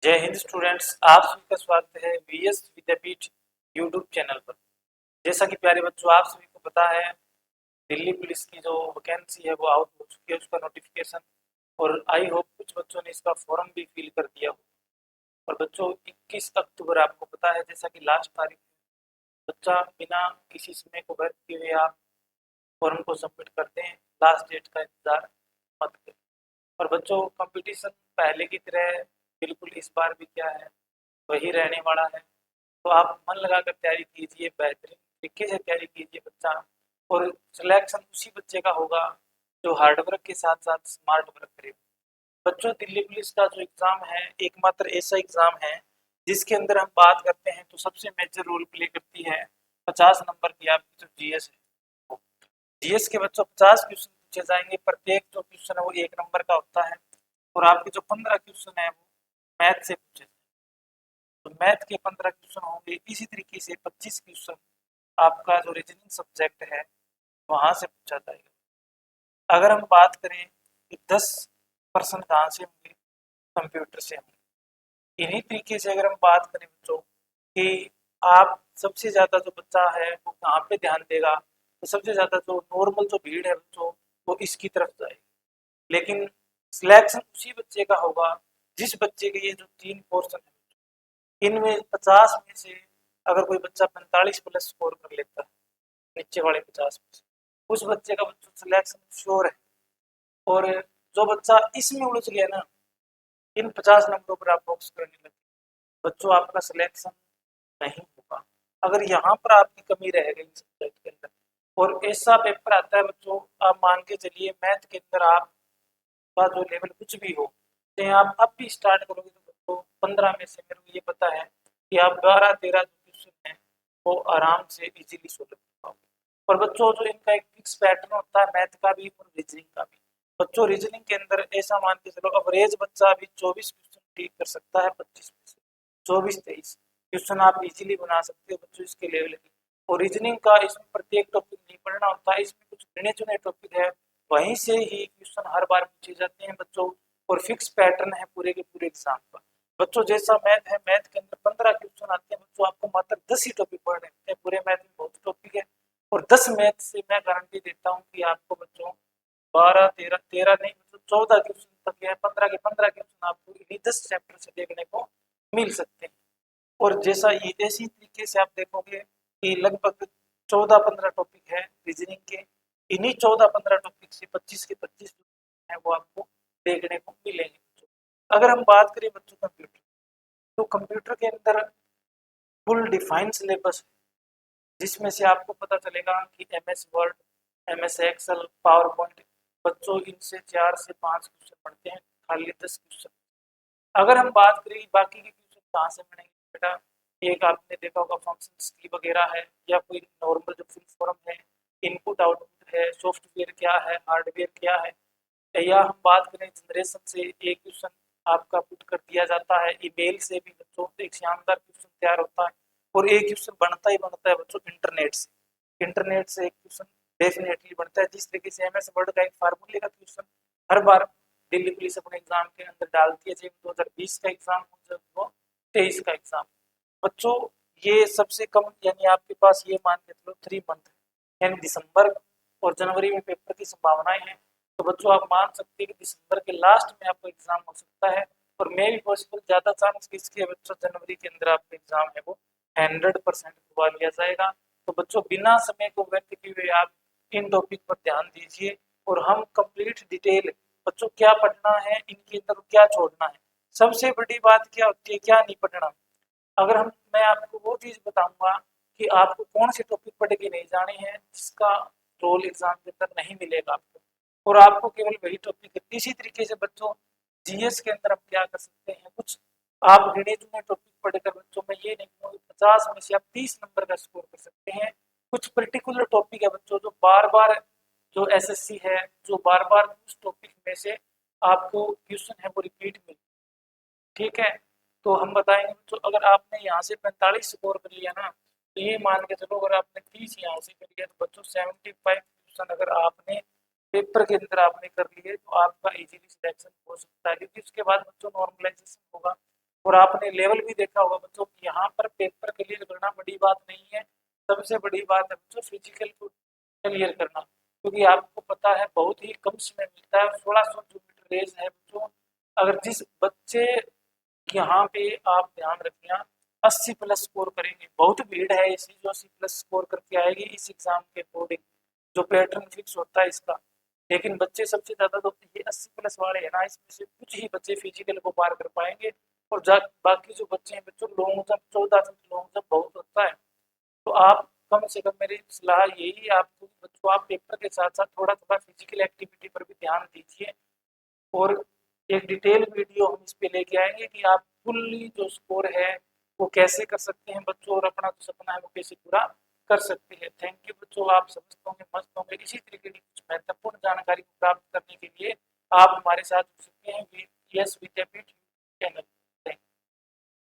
जय हिंद स्टूडेंट्स, आप सभी का स्वागत है वीएस विद्यापीठ यूट्यूब चैनल पर। जैसा कि प्यारे बच्चों, आप सभी को पता है दिल्ली पुलिस की जो वैकेंसी है वो आउट हो चुकी है, उसका नोटिफिकेशन। और आई होप कुछ बच्चों ने इसका फॉर्म भी फिल कर दिया हो। और बच्चों 21 अक्टूबर आपको पता है जैसा कि लास्ट तारीख है। बच्चा बिना किसी समय को व्यर्थ किए हुए आप फॉर्म को सबमिट कर दें, लास्ट डेट का इंतजार मत करें। और बच्चों कंपटीशन पहले की तरह बिल्कुल इस बार भी क्या है वही रहने वाला है। तो आप मन लगाकर तैयारी कीजिए, बेहतरीन तरीके से तैयारी कीजिए बच्चा। और सिलेक्शन उसी बच्चे का होगा जो हार्डवर्क के साथ साथ स्मार्ट वर्क करेगा। बच्चों दिल्ली पुलिस का जो एग्ज़ाम है एकमात्र ऐसा एग्ज़ाम है जिसके अंदर हम बात करते हैं तो सबसे मेजर रोल प्ले करती है 50 नंबर की आपकी जो जीएस है। जीएस के बच्चों 50 क्वेश्चन पूछे जाएंगे, प्रत्येक जो क्वेश्चन है वो 1 नंबर का होता है। और आपके जो 15 क्वेश्चन है वो मैथ से पूछे जाएंगे। तो मैथ के 15 क्वेश्चन होंगे। इसी तरीके से 25 क्वेश्चन आपका जो रीजनिंग सब्जेक्ट है वहां से पूछा जाएगा। अगर हम बात करें कि 10% कहाँ से होंगे, कंप्यूटर से होंगे। इन्हीं तरीके से अगर हम बात करें बच्चों कि आप सबसे ज़्यादा जो बच्चा है वो कहाँ पे ध्यान देगा, तो सबसे ज़्यादा जो नॉर्मल जो भीड़ है बच्चों वो इसकी तरफ जाएगी। लेकिन सिलेक्शन उसी बच्चे का होगा जिस बच्चे के ये जो 3 पोर्शन है इनमें 50 में से अगर कोई बच्चा 45 प्लस स्कोर कर लेता है नीचे वाले 50 में से, उस बच्चे का बच्चों सिलेक्शन श्योर है। और जो बच्चा इसमें उलझ गया ना, इन 50 नंबरों पर आप फोकस करने लगे, बच्चों आपका सिलेक्शन नहीं होगा। अगर यहाँ पर आपकी कमी रह गई सब्जेक्ट के अंदर और ऐसा पेपर आता है बच्चों, आप मान के चलिए मैथ के अंदर आपका जो लेवल कुछ भी हो, चाहे आप अब भी स्टार्ट करोगे तो बच्चों 15 में से मेरे को ये पता है कि आप 12-13 जो क्वेश्चन हैं वो आराम से इजीली सोल्व कर पाओगे। और बच्चों जो इनका एक फिक्स पैटर्न होता है मैथ का भी और रीजनिंग का भी। बच्चों रीजनिंग के अंदर ऐसा मान के चलो अवरेज बच्चा भी 24 क्वेश्चन ठीक कर सकता है, 25 में से 24-23 क्वेश्चन आप इजीली बना सकते हो बच्चों इसके लेवल की। और रीजनिंग का इसमें प्रत्येक टॉपिक नहीं पढ़ना होता है, इसमें कुछ गिने चुने टॉपिक है वहीं से ही क्वेश्चन हर बार पूछे जाते हैं बच्चों। और फिक्स पैटर्न है पूरे के पूरे एग्जाम का। बच्चों जैसा मैथ है, मैथ के अंदर 15 क्वेश्चन आते हैं बच्चों, आपको मात्र 10 ही टॉपिक पढ़ने होते हैं। पूरे मैथ में बहुत टॉपिक है और 10 मैथ से मैं गारंटी देता हूँ कि आपको बच्चों 12-13 नहीं बच्चों 14 क्वेश्चन तक या 15 के 15 क्वेश्चन आपको इन्हीं 10 चैप्टर से देखने को मिल सकते हैं। और जैसा ये इसी तरीके से आप देखोगे कि लगभग 14-15 टॉपिक है रीजनिंग के। इन्हीं 14-15 टॉपिक से 25 के 25 है वो आपको देखने को मिलेंगे। अगर हम बात करें बच्चों कंप्यूटर, तो कंप्यूटर के अंदर फुल डिफाइंड सिलेबस जिसमें से आपको पता चलेगा कि MS Word, MS Excel, PowerPoint, बच्चों इनसे 4 से 5 क्वेश्चन पढ़ते हैं, खाली 10 क्वेश्चन। अगर हम बात करें बाकी के क्वेश्चन कहाँ से मिलेंगे बेटा, एक आपने देखा होगा फंक्शंस की वगैरह है या कोई नॉर्मल जो फुल फॉर्म है, इनपुट आउटपुट है, सॉफ्टवेयर क्या है, हार्डवेयर क्या है। या हम बात करें जनरेशन से, एक क्वेश्चन आपका पुट कर दिया जाता है ईमेल से भी बच्चों, एक शानदार क्वेश्चन तैयार होता है। और एक क्वेश्चन बनता ही बनता है बच्चों इंटरनेट से एक क्वेश्चन डेफिनेटली बनता है। जिस तरीके से एमएस वर्ड का एक फार्मूले का क्वेश्चन हर बार दिल्ली पुलिस अपने एग्जाम के अंदर डालती है, चाहे 2020 का एग्जाम हो चाहे वो 23 का एग्जाम। बच्चों ये सबसे कम यानी आपके पास ये मान के चलो 3 मंथ यानी दिसंबर और जनवरी में पेपर की संभावनाएं हैं। तो बच्चों आप मान सकते हैं कि दिसंबर के लास्ट में आपका एग्जाम हो सकता है। और मे भी पॉसिबल ज़्यादा चांस किसके बच्चों जनवरी के अंदर आपका एग्जाम है वो 100% करवा लिया जाएगा। तो बच्चों बिना समय को व्यर्थ किए हुए आप इन टॉपिक पर ध्यान दीजिए और हम कंप्लीट डिटेल बच्चों क्या पढ़ना है इनके अंदर क्या छोड़ना है। सबसे बड़ी बात क्या होती है, क्या नहीं पढ़ना। अगर हम मैं आपको वो चीज़ बताऊंगा कि आपको कौन से टॉपिक पढ़ के नहीं जाने हैं जिसका रोल एग्जाम के अंदर नहीं मिलेगा आपको, और आपको केवल वही टॉपिक है। इसी तरीके से बच्चों जीएस के अंदर हम क्या कर सकते हैं, कुछ आप गिने चुने टॉपिक पढ़कर बच्चों में ये नहीं कहूँगी 50 में से आप 30 नंबर का स्कोर कर सकते हैं। कुछ पर्टिकुलर टॉपिक है बच्चों जो बार बार जो एसएससी है जो बार बार उस टॉपिक में से आपको क्वेश्चन है वो रिपीट मिले, ठीक है। तो हम बताएंगे तो अगर आपने यहाँ से 45 स्कोर कर लिया ना, तो ये मान के चलो अगर आपने 30 यहाँ से कर लिया तो बच्चों 75 क्वेश्चन अगर आपने पेपर के अंदर आपने कर लिए तो आपका इजीली सिलेक्शन हो सकता है, क्योंकि उसके बाद बच्चों नॉर्मलाइजेशन होगा। और आपने लेवल भी देखा होगा बच्चों, यहाँ पर पेपर क्लियर करना बड़ी बात नहीं है, सबसे बड़ी बात है बच्चों फिजिकल को क्लियर करना, क्योंकि आपको पता है बहुत ही कम समय मिलता है। 1600 जो मीटर रेस है बच्चों, अगर जिस बच्चे यहाँ पे आप ध्यान रखिए 80 प्लस स्कोर करेंगे, बहुत भीड़ है ऐसी जो 80 प्लस स्कोर करके आएगी इस एग्जाम के अकॉर्डिंग, जो पैटर्न फिक्स होता है इसका। लेकिन बच्चे सबसे ज्यादा तो ये 80 प्लस वाले हैं ना, इसमें से कुछ ही बच्चे फिजिकल को पार कर पाएंगे, और बाकी जो बच्चे हैं बच्चों long jump 14 feet long jump बहुत होता है। तो आप कम से कम, मेरी सलाह यही है आपको कि बच्चों आप पेपर के साथ साथ थोड़ा थोड़ा फिजिकल एक्टिविटी पर भी ध्यान दीजिए, और एक डिटेल वीडियो हम इस पे लेके आएंगे कि आप फुल्ली जो स्कोर है वो कैसे कर सकते हैं बच्चों, और अपना जो सपना है वो कैसे पूरा कर सकते हैं। थैंक यू बच्चों, आप समझ होंगे मस्त होंगे। इसी तरीके की कुछ महत्वपूर्ण जानकारी को प्राप्त करने के लिए आप हमारे साथ जुड़ सकते हैं वीएस विद्यापीठ